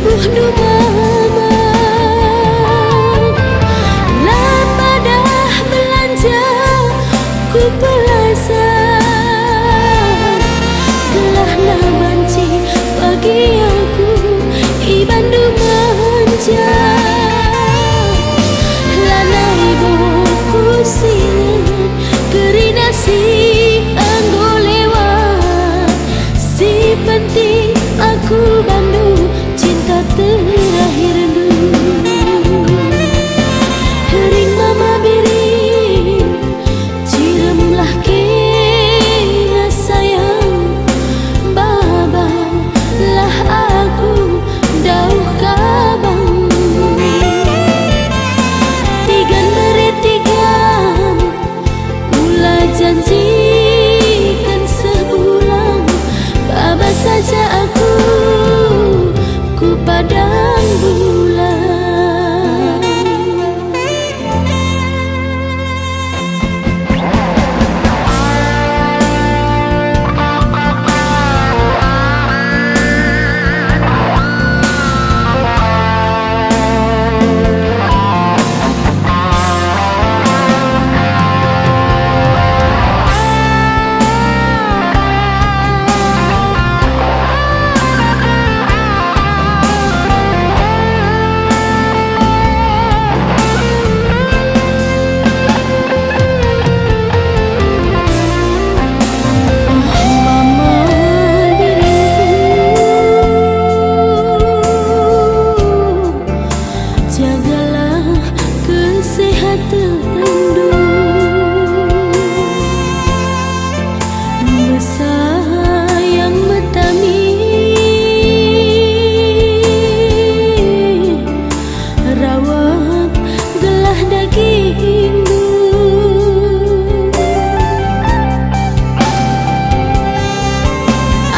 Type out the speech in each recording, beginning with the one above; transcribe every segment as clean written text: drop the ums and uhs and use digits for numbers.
lebuh dumama lah pada belanja ku pelasan gelah na banci bagi aku iban dumanja lana ibu kusin kerina si anggo lewat si penting aku bandu cinta terakhir dulu hering mama biring ciremlah kena sayang baba lah aku dauh kabang tigan beretigan ulah janjikan sebulan baba saja aku ku padang bulan. Sayang metami rawat gelah dagingmu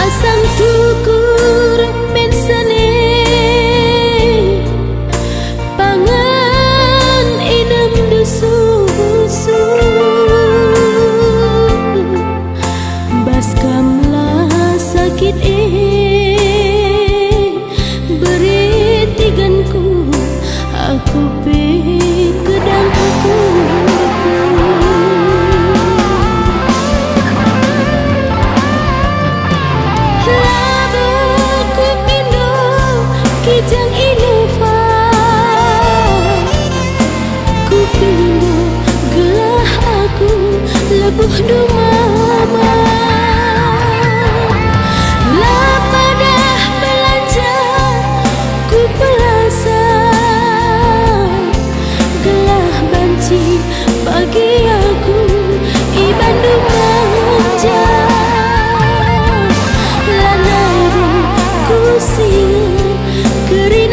asam tukur mensane pangan inem dusu-dusu baskamlah sakit beri tiganku aku pedang aku labu ku pindo kijang inufa ku pindo gelah aku lebuh dumama bagi aku iban dumanja lana ibu kusin kering